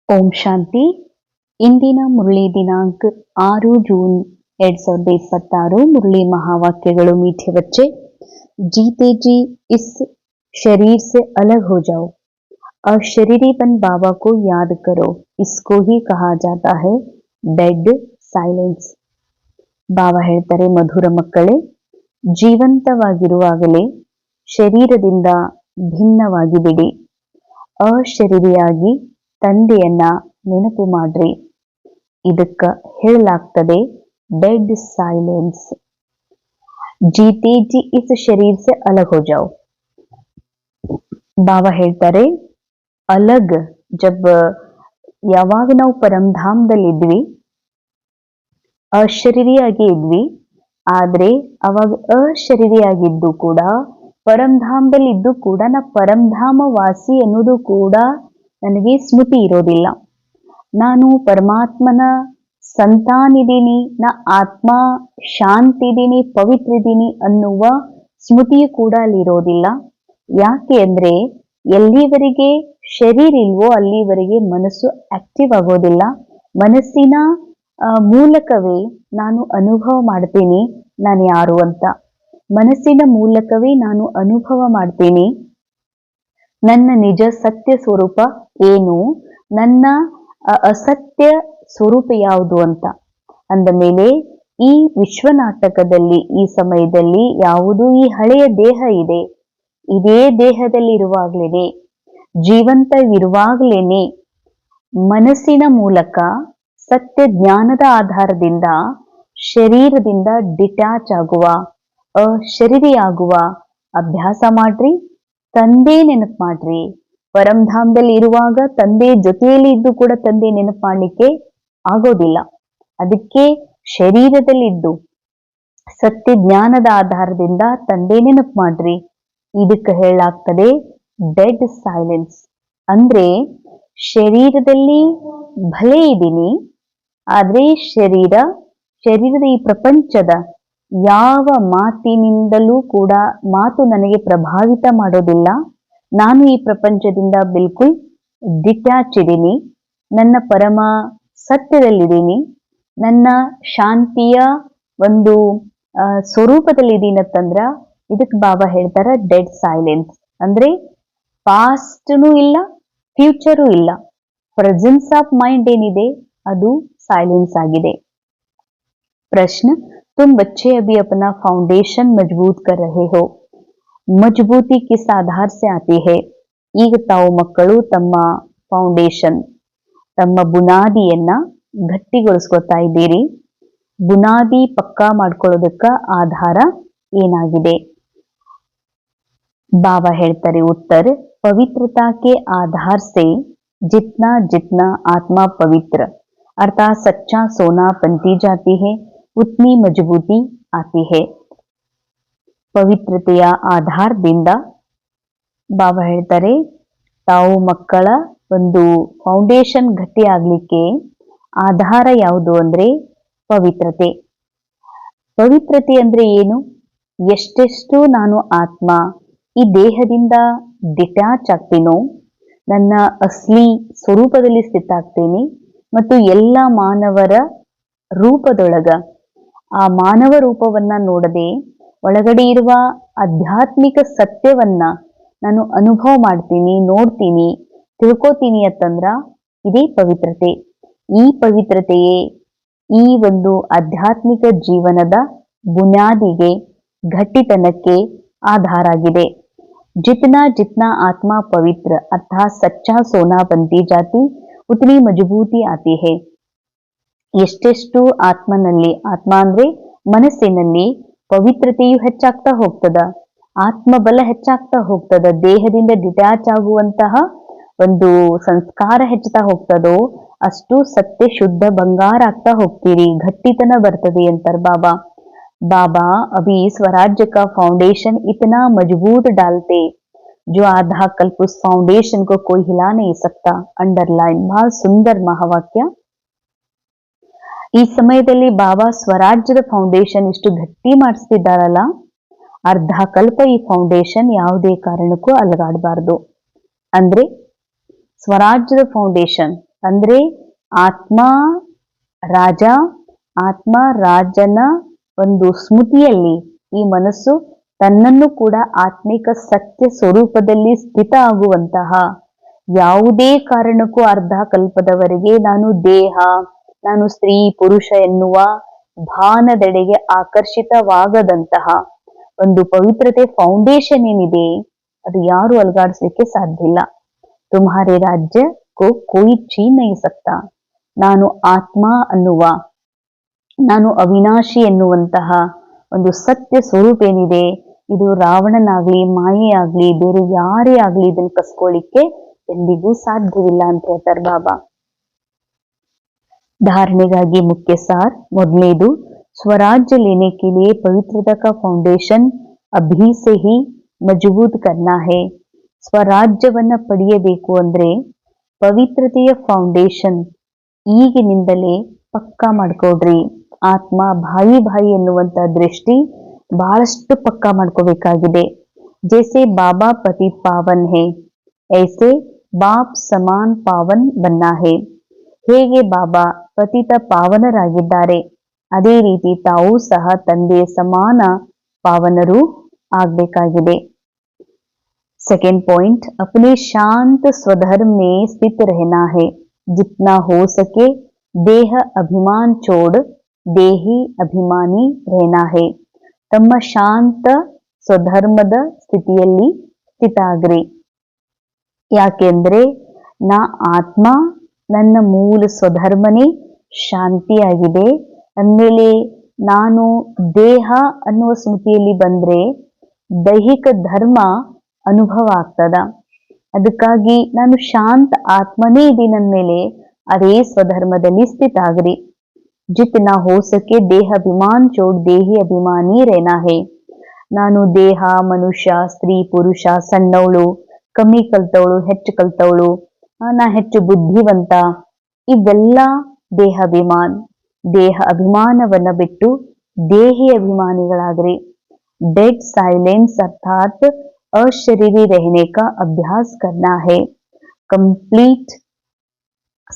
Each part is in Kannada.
ಓಂ ಶಾಂತಿ. ಇಂದಿನ ಮುರಳಿ ದಿನಾಂಕ 6 ಜೂನ್ 2026. मुरली महावाक्यಗಳು मीठे बच्चे। जीते जी इस शरीर से अलग हो जाओ, अशरीरी बन बाबा को याद करो। इसको ही कहा जाता है डेड ಸೈಲೆನ್ಸ್. ಬಾಬಾ ಹೇಳ್ತಾರೆ, ಮಧುರ ಮಕ್ಕಳೇ, ಜೀವಂತವಾಗಿರುವಾಗಲೇ ಶರೀರದಿಂದ ಭಿನ್ನವಾಗಿ ಬಿಡಿ, ಅಶರೀರಿಯಾಗಿ ತಂದೆಯನ್ನ ನೆನಪು ಮಾಡ್ರಿ. ಇದಕ್ಕ ಹೇಳಲಾಗ್ತದೆ ಡೆಡ್ ಸೈಲೆನ್ಸ್. ಜೀತೆ ಜಿ ಇಸ್ ಶರೀರ್ ಸೆ ಅಲಗ್ ಹೋ ಜಾओ. ಬಾಬಾ ಹೇಳ್ತಾರೆ, ಅಲಗ್ ಜಬ್ ಯಾವಾಗ ನಾವು ಪರಂಧಾಮದಲ್ಲಿ ಇದ್ವಿ, ಅಶರೀರಿಯಾಗಿ ಇದ್ವಿ, ಆದ್ರೆ ಅವಾಗ ಅಶರೀರಿಯಾಗಿದ್ದು ಕೂಡ ಪರಂಧಾಮದಲ್ಲಿ ಇದ್ದು ಕೂಡ ನಾ ಪರಂಧಾಮ ವಾಸಿ ಅನ್ನೋದು ಕೂಡ ನನಗೆ ಸ್ಮೃತಿ ಇರೋದಿಲ್ಲ. ನಾನು ಪರಮಾತ್ಮನ ಸಂತಾನಿದ್ದೀನಿ, ನಾ ಆತ್ಮ ಶಾಂತಿ ಇದ್ದೀನಿ, ಪವಿತ್ರ ಇದ್ದೀನಿ ಅನ್ನುವ ಸ್ಮೃತಿಯು ಕೂಡ ಅಲ್ಲಿ ಇರೋದಿಲ್ಲ. ಯಾಕೆ ಅಂದ್ರೆ ಎಲ್ಲಿವರೆಗೆ ಶರೀರ ಇಲ್ವೋ ಅಲ್ಲಿವರೆಗೆ ಮನಸ್ಸು ಆಕ್ಟಿವ್ ಆಗೋದಿಲ್ಲ. ಮನಸ್ಸಿನ ಮೂಲಕವೇ ನಾನು ಅನುಭವ ಮಾಡ್ತೀನಿ ನಾನು ಯಾರು ಅಂತ. ಮನಸ್ಸಿನ ಮೂಲಕವೇ ನಾನು ಅನುಭವ ಮಾಡ್ತೀನಿ ನನ್ನ ನಿಜ ಸತ್ಯ ಸ್ವರೂಪ ಏನು, ನನ್ನ ಅಸತ್ಯ ಸ್ವರೂಪ ಯಾವುದು ಅಂತ. ಅಂದ ಮೇಲೆ ಈ ವಿಶ್ವನಾಟಕದಲ್ಲಿ ಈ ಸಮಯದಲ್ಲಿ ಯಾವುದು ಈ ಹಳೆಯ ದೇಹ ಇದೆ, ಇದೇ ದೇಹದಲ್ಲಿ ಇರುವಾಗ್ಲೇನೆ, ಜೀವಂತವಿರುವಾಗ್ಲೇನೆ ಮನಸ್ಸಿನ ಮೂಲಕ ಸತ್ಯ ಜ್ಞಾನದ ಆಧಾರದಿಂದ ಶರೀರದಿಂದ ಡಿಟ್ಯಾಚ್ ಆಗುವ, ಅಶರೀರಿಯಾಗುವ ಅಭ್ಯಾಸ ಮಾಡ್ರಿ. ತಂದೆ ನೆನಪು ಮಾಡ್ರಿ. ಪರಂಧಾಮದಲ್ಲಿ ಇರುವಾಗ ತಂದೆ ಜೊತೆಯಲ್ಲಿ ಇದ್ದು ಕೂಡ ತಂದೆ ನೆನಪು ಮಾಡ್ಲಿಕ್ಕೆ ಆಗೋದಿಲ್ಲ. ಅದಕ್ಕೆ ಶರೀರದಲ್ಲಿದ್ದು ಸತ್ಯ ಜ್ಞಾನದ ಆಧಾರದಿಂದ ತಂದೆ ನೆನಪು ಮಾಡ್ರಿ. ಇದಕ್ಕೆ ಹೇಳಲಾಗ್ತದೆ ಡೆಡ್ ಸೈಲೆನ್ಸ್. ಅಂದ್ರೆ ಶರೀರದಲ್ಲಿ ಭಲೆ ಇದ್ದೀನಿ, ಆದ್ರೆ ಶರೀರದ ಈ ಪ್ರಪಂಚದ ಯಾವ ಮಾತಿನಿಂದಲೂ ಕೂಡ ಮಾತು ನನಗೆ ಪ್ರಭಾವಿತ ಮಾಡೋದಿಲ್ಲ. ನಾನು ಈ ಪ್ರಪಂಚದಿಂದ ಬಿಲ್ಕುಲ್ ಡಿಟ್ಯಾಚ್ ಇದ್ದೀನಿ, ನನ್ನ ಪರಮ ಸತ್ಯದಲ್ಲಿದ್ದೀನಿ, ನನ್ನ ಶಾಂತಿಯ ಒಂದು ಸ್ವರೂಪದಲ್ಲಿದ್ದೀನಂತಂದ್ರ ಇದಕ್ಕೆ ಬಾಬಾ ಹೇಳ್ತಾರ ಡೆಡ್ ಸೈಲೆನ್ಸ್. ಅಂದ್ರೆ ಪಾಸ್ಟ್ನೂ ಇಲ್ಲ, ಫ್ಯೂಚರೂ ಇಲ್ಲ, ಪ್ರೆಸೆನ್ಸ್ ಆಫ್ ಮೈಂಡ್ ಏನಿದೆ ಅದು ಸೈಲೆನ್ಸ್ ಆಗಿದೆ. प्रश्न, तुम बच्चे अभी अपना फाउंडेशन मजबूत कर रहे हो, मजबूती किस आधार से आती है? ಈಗ ತಾವು ಮಕ್ಕಳು ತಮ್ಮ ಫೌಂಡೇಶನ್, ತಮ್ಮ ಬುನಾದಿಯನ್ನ ಗಟ್ಟಿಗೊಳಿಸ್ಕೊತಾ ಇದ್ದೀರಿ. ಬುನಾದಿ ಪಕ್ಕಾ ಮಾಡ್ಕೊಳ್ಳೋದಕ್ಕ ಆಧಾರ ಏನಾಗಿದೆ? ಬಾಬಾ ಹೇಳ್ತಾರೆ ಉತ್ತರ, पवित्रता के आधार से जितना जितना आत्मा पवित्र अर्थात सच्चा सोना बनती जाती है उतनी मजबूती आती है. ಪವಿತ್ರತೆಯ ಆಧಾರದಿಂದ ಬಾಬಾ ಹೇಳ್ತಾರೆ, ತಾವು ಮಕ್ಕಳ ಒಂದು ಫೌಂಡೇಶನ್ ಗಟ್ಟಿ ಆಗ್ಲಿಕ್ಕೆ ಆಧಾರ ಯಾವುದು ಅಂದ್ರೆ ಪವಿತ್ರತೆ. ಪವಿತ್ರತೆ ಅಂದ್ರೆ ಏನು? ಎಷ್ಟೆಷ್ಟು ನಾನು ಆತ್ಮ ಈ ದೇಹದಿಂದ ಡಿಟ್ಯಾಚ್ ಆಗ್ತೀನೋ, ನನ್ನ ಅಸ್ಲಿ ಸ್ವರೂಪದಲ್ಲಿ ಸ್ಥಿತ ಆಗ್ತೀನಿ ಮತ್ತು ಎಲ್ಲ ಮಾನವರ ರೂಪದೊಳಗ ಆ ಮಾನವ ರೂಪವನ್ನ ನೋಡದೆ ಒಳಗಡೆ ಇರುವ ಆಧ್ಯಾತ್ಮಿಕ ಸತ್ಯವನ್ನ ನಾನು ಅನುಭವ ಮಾಡ್ತೀನಿ, ನೋಡ್ತೀನಿ, ತಿಳ್ಕೋತೀನಿ ಅಂತಂದ್ರ ಇದೇ ಪವಿತ್ರತೆ. ಈ ಪವಿತ್ರತೆಯೇ ಈ ಒಂದು ಆಧ್ಯಾತ್ಮಿಕ ಜೀವನದ ಬುನಾದಿಗೆ, ಗಟ್ಟಿತನಕ್ಕೆ ಆಧಾರ ಆಗಿದೆ. जितना जितना आत्मा पवित्र अर्थात सच्चा सोना बनती जाती उतनी मजबूती आती है. ಎಷ್ಟೆಷ್ಟು ಆತ್ಮನಲ್ಲಿ, ಆತ್ಮ ಅಂದ್ರೆ ಮನಸ್ಸಿನಲ್ಲಿ ಪವಿತ್ರತೆಯು ಹೆಚ್ಚಾಗ್ತಾ ಹೋಗ್ತದ, ಆತ್ಮಬಲ ಹೆಚ್ಚಾಗ್ತಾ ಹೋಗ್ತದ, ದೇಹದಿಂದ ಡಿಟ್ಯಾಚ್ ಆಗುವಂತಹ ಒಂದು ಸಂಸ್ಕಾರ ಹೆಚ್ಚುತ್ತಾ ಹೋಗ್ತದೋ ಅಷ್ಟು ಸತ್ಯ ಶುದ್ಧ ಬಂಗಾರ ಆಗ್ತಾ ಹೋಗ್ತೀರಿ, ಗಟ್ಟಿತನ ಬರ್ತದೆ ಅಂತಾರೆ ಬಾಬಾ. बाबा अभी स्वराज्य का फाउंडेशन इतना मजबूत डालते जो आधा कल्प उस फाउंडेशन को कोई हिला नहीं सकता. अंडरलाइन. बहुत सुंदर महावाक्य. ಈ ಸಮಯದಲ್ಲಿ ಬಾಬಾ ಸ್ವರಾಜ್ಯದ ಫೌಂಡೇಶನ್ ಇಷ್ಟು ಗಟ್ಟಿ ಮಾಡಿಸ್ತಿದ್ದಾರಲ್ಲ, ಅರ್ಧ ಕಲ್ಪ ಈ ಫೌಂಡೇಶನ್ ಯಾವುದೇ ಕಾರಣಕ್ಕೂ ಅಲಗಾಡಬಾರ್ದು. ಅಂದ್ರೆ ಸ್ವರಾಜ್ಯದ ಫೌಂಡೇಶನ್ ಅಂದ್ರೆ ಆತ್ಮ ರಾಜ, ಆತ್ಮ ರಾಜನ ಒಂದು ಸ್ಮೃತಿಯಲ್ಲಿ ಈ ಮನಸ್ಸು ತನ್ನನ್ನು ಕೂಡ ಆತ್ಮಿಕ ಸತ್ಯ ಸ್ವರೂಪದಲ್ಲಿ ಸ್ಥಿತ ಆಗುವಂತಹ, ಯಾವುದೇ ಕಾರಣಕ್ಕೂ ಅರ್ಧ ಕಲ್ಪದವರೆಗೆ ನಾನು ದೇಹ, ನಾನು ಸ್ತ್ರೀ ಪುರುಷ ಎನ್ನುವ ಭಾನದೆಡೆಗೆ ಆಕರ್ಷಿತವಾಗದಂತಹ ಒಂದು ಪವಿತ್ರತೆ ಫೌಂಡೇಶನ್ ಏನಿದೆ ಅದು ಯಾರು ಅಲುಗಾಡಿಸ್ಲಿಕ್ಕೆ ಸಾಧ್ಯ ಇಲ್ಲ. ತುಮ್ಹಾರೆ ರಾಜ್ಯ ಕೋ ಕೋಯಿ ಛೀನ್ ನಹೀ ಸಕ್ತಾ. ನಾನು ಆತ್ಮ ಅನ್ನುವ, ನಾನು ಅವಿನಾಶಿ ಎನ್ನುವಂತಹ ಒಂದು ಸತ್ಯ ಸ್ವರೂಪ ಏನಿದೆ, ಇದು ರಾವಣನಾಗ್ಲಿ ಮಾಯೆಯಾಗ್ಲಿ ಬೇರೆ ಯಾರೇ ಆಗ್ಲಿ ಇದನ್ನು ಕಸ್ಕೊಳ್ಳಿಕ್ಕೆ ಎಂದಿಗೂ ಸಾಧ್ಯವಿಲ್ಲ ಅಂತ ಹೇಳ್ತಾರೆ ಬಾಬಾ. धारणे मुख्य सार ಮೊದಲನೇದು स्वराज्य लेने के लिए पवित्रता का फाउंडेशन अभी से ही मजबूत करना है. ಸ್ವರಾಜ್ಯವನ್ನ ಪಡೆಯಬೇಕು ಅಂದ್ರೆ ಪವಿತ್ರತೆಯ ಫೌಂಡೇಶನ್ ಈಗಿನಿಂದಲೇ ಪಕ್ಕಾ ಮಾಡ್ಕೊಡ್ರಿ. ಆತ್ಮ ಭಾಯಿ ಭಾಯಿ ಎನ್ನುವಂತ ದೃಷ್ಟಿ ಬಹಳಷ್ಟು ಪಕ್ಕಾ ಮಾಡ್ಕೋಬೇಕಾಗಿದೆ. ಜೈಸೆ ಬಾಬಾ ಪತಿತ್ ಪಾವನ್ ಹೇ ಐಸೆ ಬಾಪ್ ಸಮಾನ್ ಪಾವನ್ ಬನ್ನ ಹೇ. ಹೇಗೆ ಬಾಬಾ ಪತಿತ ಪಾವನರಾಗಿದ್ದಾರೆ ಅದೇ ರೀತಿ ತಾವು ಸಹ ತಂದೆ ಸಮಾನ ಪಾವನರು ಆಗಬೇಕಾಗಿದೆ. सेकेंड पॉइंट, अपने शांत स्वधर्म में स्थित रहना है. जितना हो सके देह अभिमान छोड़ देही अभिमानी रहना है. ತಮ್ಮ ಶಾಂತ ಸ್ವಧರ್ಮದ ಸ್ಥಿತಿಯಲ್ಲಿ ಸ್ಥಿತ ಆಗ್ರಿ. ಯಾಕೆಂದ್ರೆ ನಾ ಆತ್ಮ, ನನ್ನ ಮೂಲ ಸ್ವಧರ್ಮನೇ ಶಾಂತಿಯಾಗಿದೆ ಅಂದಮೇಲೆ ನಾನು ದೇಹ ಅನ್ನುವ ಸ್ಮೃತಿಯಲ್ಲಿ ಬಂದ್ರೆ ದೈಹಿಕ ಧರ್ಮ ಅನುಭವ ಆಗ್ತದ. ಅದಕ್ಕಾಗಿ ನಾನು ಶಾಂತ ಆತ್ಮನೇ ಇದ್ದೀನಿ ಅಂದಮೇಲೆ ಅದೇ ಸ್ವಧರ್ಮದಲ್ಲಿ ಸ್ಥಿತ ಆಗ್ರಿ. ಜಿತ್ನಾ ಹೋ ಸಕೆ ದೇಹ ಅಭಿಮಾನ್ ಚೋಡ್ ದೇಹಿ ಅಭಿಮಾನಿ ರೇನಾ ಹೇ. ನಾನು ದೇಹ, ಮನುಷ್ಯ, ಸ್ತ್ರೀ, ಪುರುಷ, ಸಣ್ಣವಳು, ಕಮ್ಮಿ ಕಲ್ತವಳು, ಹೆಚ್ಚು ಕಲ್ತವಳು, ನಾ ಹೆಚ್ಚು ಬುದ್ಧಿವಂತ, ಇವೆಲ್ಲ ದೇಹಾಭಿಮಾನ್. ದೇಹ ಅಭಿಮಾನವನ್ನ ಬಿಟ್ಟು ದೇಹಿ ಅಭಿಮಾನಿಗಳಾಗ್ರಿ. डेड साइलेंस अर्थात अशरीरी रहने का अभ्यास करना है. कंप्लीट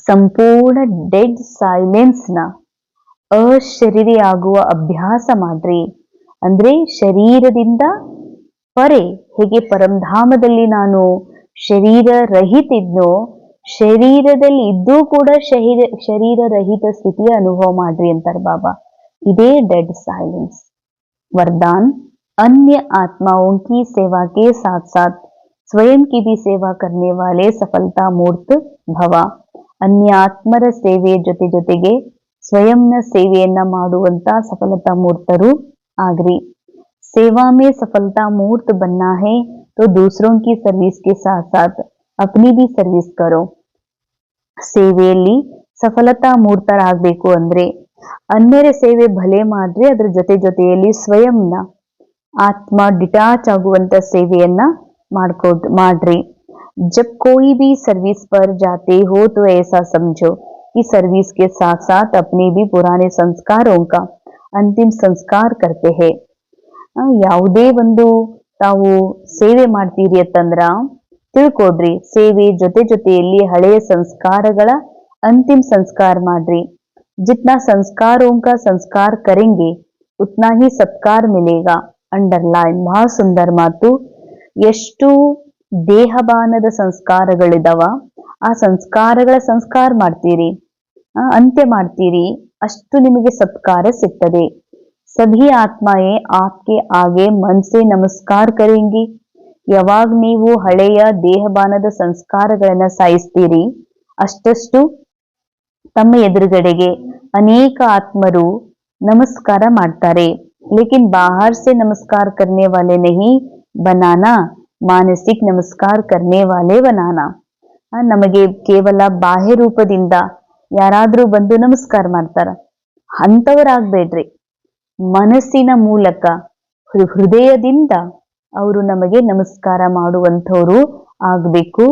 ಸಂಪೂರ್ಣ ಡೆಡ್ ಸೈಲೆನ್ಸ್ ನ ಅಶರೀರಿ ಆಗುವ ಅಭ್ಯಾಸ ಮಾಡ್ರಿ. ಅಂದ್ರೆ ಶರೀರದಿಂದ ಪರೆ, ಹೇಗೆ ಪರಂಧಾಮದಲ್ಲಿ ನಾನು ಶರೀರ ರಹಿತಿದ್ನೋ ಶರೀರದಲ್ಲಿ ಇದ್ದೂ ಕೂಡ ಶರೀರ ರಹಿತ ಸ್ಥಿತಿಯ ಅನುಭವ ಮಾಡ್ರಿ ಅಂತಾರೆ ಬಾಬಾ. ಇದೇ ಡೆಡ್ ಸೈಲೆನ್ಸ್. वरदान, अन्य आत्माओं की सेवा के साथ साथ स्वयं की भी सेवा करने वाले सफलता मूर्त भव. अन्य ಆತ್ಮರ ಸೇವೆಯ ಜೊತೆ ಜೊತೆಗೆ ಸ್ವಯಂನ ಸೇವೆಯನ್ನ ಮಾಡುವಂತ ಸಫಲತಾ ಮೂರ್ತರು ಆಗ್ರಿ. सेवा में सफलता मूर्त बनना है तो दूसरों की सर्विस के साथ साथ अपनी भी सर्विस करो. ಸೇವೆಯಲ್ಲಿ ಸಫಲತಾ ಮೂರ್ತರಾಗಬೇಕು ಅಂದ್ರೆ ಅನ್ಯರ ಸೇವೆ ಭಲೆ ಮಾಡ್ರಿ, ಅದ್ರ ಜೊತೆ ಜೊತೆಯಲ್ಲಿ ಸ್ವಯಂನ ಆತ್ಮ ಡಿಟ್ಯಾಚ್ ಆಗುವಂತ ಸೇವೆಯನ್ನ ಮಾಡ್ರಿ. ಜಬ್ ಕೋಯಿ भी सर्विस पर जाते हो तो ऐसा समझो कि सर्विस के साथ साथ अपने भी पुराने संस्कारों का अंतिम संस्कार करते हैं. ಯಾವುದೇ ಒಂದು ತಾವು ಸೇವೆ ಮಾಡ್ತೀರಿ ಅಂತಂದ್ರ ತಿಳ್ಕೊಡ್ರಿ, ಸೇವೆ ಜೊತೆ ಜೊತೆಯಲ್ಲಿ ಹಳೆಯ ಸಂಸ್ಕಾರಗಳ ಅಂತಿಮ ಸಂಸ್ಕಾರ ಮಾಡ್ರಿ. जितना संस्कारों का संस्कार करेंगे उतना ही सत्कार मिलेगा. ಅಂಡರ್ಲೈನ್, ಬಹಳ ಸುಂದರ ಮಾತು. ಎಷ್ಟು ದೇಹಬಾನದ ಸಂಸ್ಕಾರಗಳಿದಾವ ಆ ಸಂಸ್ಕಾರಗಳ ಸಂಸ್ಕಾರ ಮಾಡ್ತೀರಿ, ಅಂತ್ಯ ಮಾಡ್ತೀರಿ, ಅಷ್ಟು ನಿಮಗೆ ಸತ್ಕಾರ ಸಿಗ್ತದೆ. ಸಭಿ ಆತ್ಮಾಯೇ ಆಪ್ಕೆ ಆಗೆ ಮನ್ಸೆ ನಮಸ್ಕಾರ ಕರೆಂಗಿ. ಯಾವಾಗ ನೀವು ಹಳೆಯ ದೇಹಬಾನದ ಸಂಸ್ಕಾರಗಳನ್ನ ಸಾಯಿಸ್ತೀರಿ ಅಷ್ಟಷ್ಟು ತಮ್ಮ ಎದುರುಗಡೆಗೆ ಅನೇಕ ಆತ್ಮರು ನಮಸ್ಕಾರ ಮಾಡ್ತಾರೆ. लेकिन बाहर से नमस्कार करने वाले नहीं बनाना, मानसिक नमस्कार करने वाले बनाना. ನಮಗೆ ಕೇವಲ ಬಾಹ್ಯ ರೂಪದಿಂದ ಯಾರಾದ್ರೂ ಬಂದು ನಮಸ್ಕಾರ ಮಾಡ್ತಾರ, ಅಂಥವರಾಗ್ಬೇಡ್ರಿ. ಮನಸ್ಸಿನ ಮೂಲಕ ಹೃದಯದಿಂದ ಅವರು ನಮಗೆ ನಮಸ್ಕಾರ ಮಾಡುವಂಥವ್ರು ಆಗ್ಬೇಕು.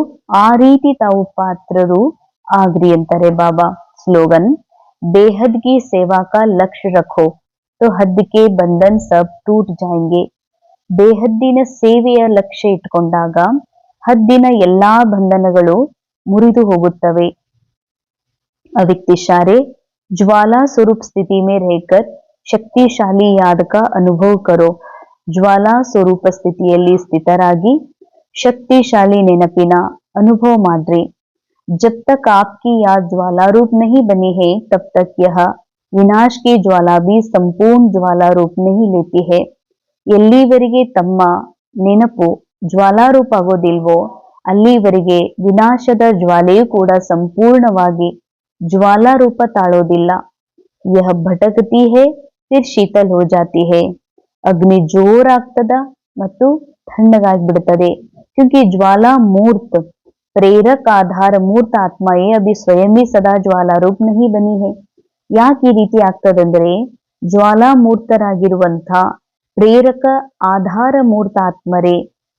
ಆ ರೀತಿ ತಾವು ಪಾತ್ರರು ಆಗ್ರಿ ಅಂತಾರೆ ಬಾಬಾ. ಸ್ಲೋಗನ್, बेहद की सेवा का लक्ष्य रखो तो हद के बंधन सब टूट जाएंगे. ಬೇಹದ್ದಿನ ಸೇವೆಯ ಲಕ್ಷ್ಯ ಇಟ್ಕೊಂಡಾಗ ಹದ್ದಿನ ಎಲ್ಲಾ ಬಂಧನಗಳು ಮುರಿದು ಹೋಗುತ್ತವೆ. अव्यक्त इशारे ज्वाला स्वरूप स्थिति में रहकर शक्तिशाली याद का अनुभव करो. ಜ್ವಾಲಾ ಸ್ವರೂಪ ಸ್ಥಿತಿಯಲ್ಲಿ ಸ್ಥಿತರಾಗಿ शक्तिशाली ನೆನಪಿನ अनुभव ಮಾಡ್ರಿ. जब तक आपकी याद ज्वाला रूप नहीं बनी है तब तक यह विनाश की ज्वाला भी संपूर्ण ज्वाला रूप नहीं लेती है. ಎಲ್ಲಿವರೆಗೆ ತಮ್ಮ ನೆನಪು ಜ್ವಾಲಾರೂಪ ಆಗೋದಿಲ್ವೋ ಅಲ್ಲಿವರೆಗೆ ವಿನಾಶದ ಜ್ವಾಲೆಯೂ ಕೂಡ ಸಂಪೂರ್ಣವಾಗಿ ज्वालारूप ತಾಳೋದಿಲ್ಲ. यह भटकती है फिर शीतल हो जाती है. ಅಗ್ನಿ ಜೋರಾಗ್ತದ ಮತ್ತು ತಣ್ಣಗಾಗ್ಬಿಡ್ತದೆ. क्योंकि ज्वाला मूर्त प्रेरक आधार मूर्त आत्मा है अभी स्वयं भी सदा ज्वाला रूप नहीं बनी है. ಯಾಕೆ ಈ ರೀತಿ ಆಗ್ತದಂದ್ರೆ ಜ್ವಾಲಾ ಮೂರ್ತರಾಗಿರುವಂಥ प्रेरक आधार मूर्त आत्मरे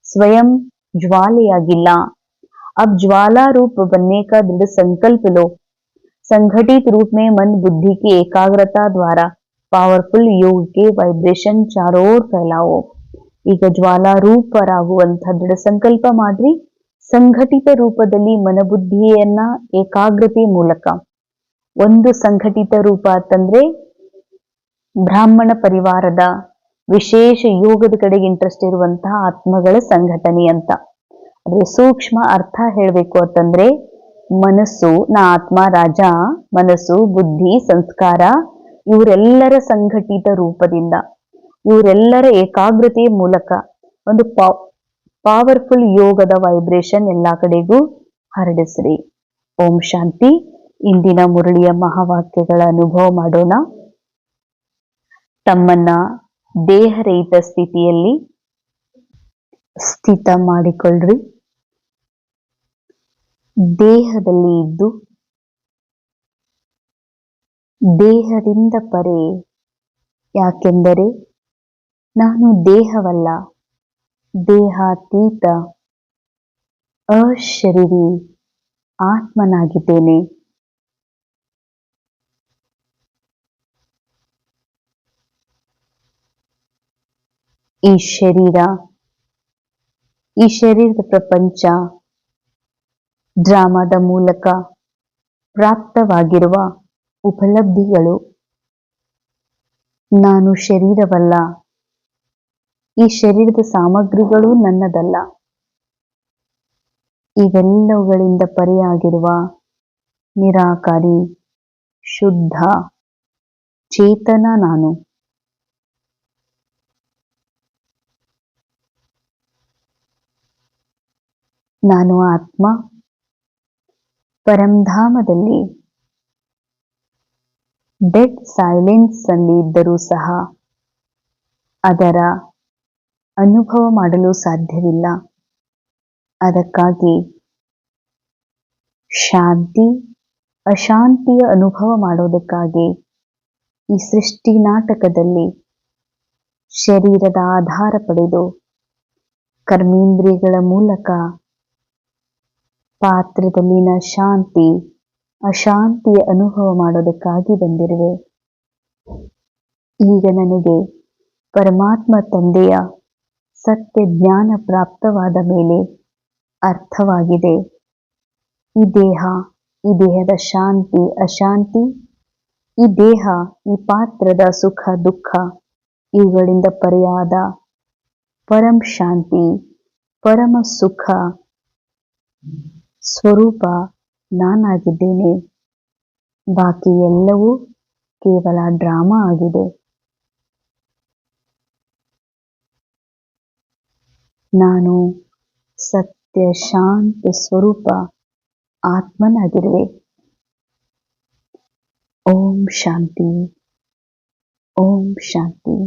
स्वयं ज्वाಲೆಯಾಗಿಲ್ಲ. अब ज्वाला रूप बनने का दृढ़ संकल्प लो. संगठित रूप में मन बुद्धि की एकाग्रता द्वारा पावरफुल योग के वाइब्रेशन चारों ओर फैलाओ. ಈಗ ಜ್ವಾಲಾ ರೂಪರಾಗುವಂಥ ದೃಢ ಸಂಕಲ್ಪ ಮಾಡ್ರಿ. ಸಂಘಟಿತ ರೂಪದಲ್ಲಿ ಮನಬುದ್ಧಿಯನ್ನ ಏಕಾಗ್ರತೆ ಮೂಲಕ ಒಂದು ಸಂಘಟಿತ ರೂಪ ಅಂತಂದ್ರೆ ಬ್ರಾಹ್ಮಣ ಪರಿವಾರದ ವಿಶೇಷ ಯೋಗದ ಕಡೆಗೆ ಇಂಟ್ರೆಸ್ಟ್ ಇರುವಂತಹ ಆತ್ಮಗಳ ಸಂಘಟನೆ ಅಂತ. ಅದೇ ಸೂಕ್ಷ್ಮ ಅರ್ಥ ಹೇಳಬೇಕು ಅಂತಂದ್ರೆ ಮನಸ್ಸು ನಾ ಆತ್ಮ ರಾಜ, ಮನಸ್ಸು ಬುದ್ಧಿ ಸಂಸ್ಕಾರ ಇವರೆಲ್ಲರ ಸಂಘಟಿತ ರೂಪದಿಂದ ಇವರೆಲ್ಲರ ಏಕಾಗ್ರತೆಯ ಮೂಲಕ ಒಂದು ಪವರ್ಫುಲ್ ಯೋಗದ ವೈಬ್ರೇಷನ್ ಎಲ್ಲಾ ಕಡೆಗೂ ಹರಡಿಸ್ರಿ. ಓಂ ಶಾಂತಿ. ಇಂದಿನ ಮುರಳಿಯ ಮಹಾವಾಕ್ಯಗಳ ಅನುಭವ ಮಾಡೋಣ. ತಮ್ಮನ್ನ ದೇಹರಹಿತ ಸ್ಥಿತಿಯಲ್ಲಿ ಸ್ಥಿತ ಮಾಡಿಕೊಳ್ಳ್ರಿ. ದೇಹದಲ್ಲಿ ಇದ್ದು ದೇಹದಿಂದ ಪರೆ, ಯಾಕೆಂದರೆ ನಾನು ದೇಹವಲ್ಲ, ದೇಹಾತೀತ ಅಶರೀರಿ ಆತ್ಮನಾಗಿದ್ದೇನೆ. ಈ ಶರೀರದ ಪ್ರಪಂಚ ಡ್ರಾಮಾದ ಮೂಲಕ ಪ್ರಾಪ್ತವಾಗಿರುವ ಉಪಲಬ್ಧಿಗಳು. ನಾನು ಶರೀರವಲ್ಲ, ಈ ಶರೀರದ ಸಾಮಗ್ರಿಗಳು ನನ್ನದಲ್ಲ. ಇವೆಲ್ಲವುಗಳಿಂದ ಪರೆಯಾಗಿರುವ ನಿರಾಕಾರಿ ಶುದ್ಧ ಚೇತನ ನಾನು. ನಾನು ಆತ್ಮ ಪರಂಧಾಮದಲ್ಲಿ ಡೆಡ್ ಸೈಲೆನ್ಸ್ ಅಲ್ಲಿ ಇದ್ದರೂ ಸಹ ಅದರ ಅನುಭವ ಮಾಡಲು ಸಾಧ್ಯವಿಲ್ಲ. ಅದಕ್ಕಾಗಿ ಶಾಂತಿ ಅಶಾಂತಿಯ ಅನುಭವ ಮಾಡೋದಕ್ಕಾಗಿ ಈ ಸೃಷ್ಟಿ ನಾಟಕದಲ್ಲಿ ಶರೀರದ ಆಧಾರ ಪಡೆದು ಕರ್ಮೇಂದ್ರಿಯಗಳ ಮೂಲಕ ಪಾತ್ರದಲ್ಲಿನ ಶಾಂತಿ ಅಶಾಂತಿಯ ಅನುಭವ ಮಾಡೋದಕ್ಕಾಗಿ ಬಂದಿರುವೆ. ಈಗ ನನಗೆ ಪರಮಾತ್ಮ ತಂದೆಯ ಸತ್ಯ ಜ್ಞಾನ ಪ್ರಾಪ್ತವಾದ ಮೇಲೆ ಅರ್ಥವಾಗಿದೆ. ಈ ದೇಹದ ಶಾಂತಿ ಅಶಾಂತಿ, ಈ ದೇಹ ಈ ಪಾತ್ರದ ಸುಖ ದುಃಖ ಇವುಗಳಿಂದ ಪರೆಯಾದ ಪರಂ ಶಾಂತಿ ಪರಮ ಸುಖ ಸ್ವರೂಪ ನಾನಾಗಿದ್ದೇನೆ. ಬಾಕಿ ಎಲ್ಲವೂ ಕೇವಲ ಡ್ರಾಮಾ ಆಗಿದೆ. ನಾನು ಸತ್ಯ ಶಾಂತ ಸ್ವರೂಪ ಆತ್ಮನಾಗಿರುವೆ. ಓಂ ಶಾಂತಿ, ಓಂ ಶಾಂತಿ.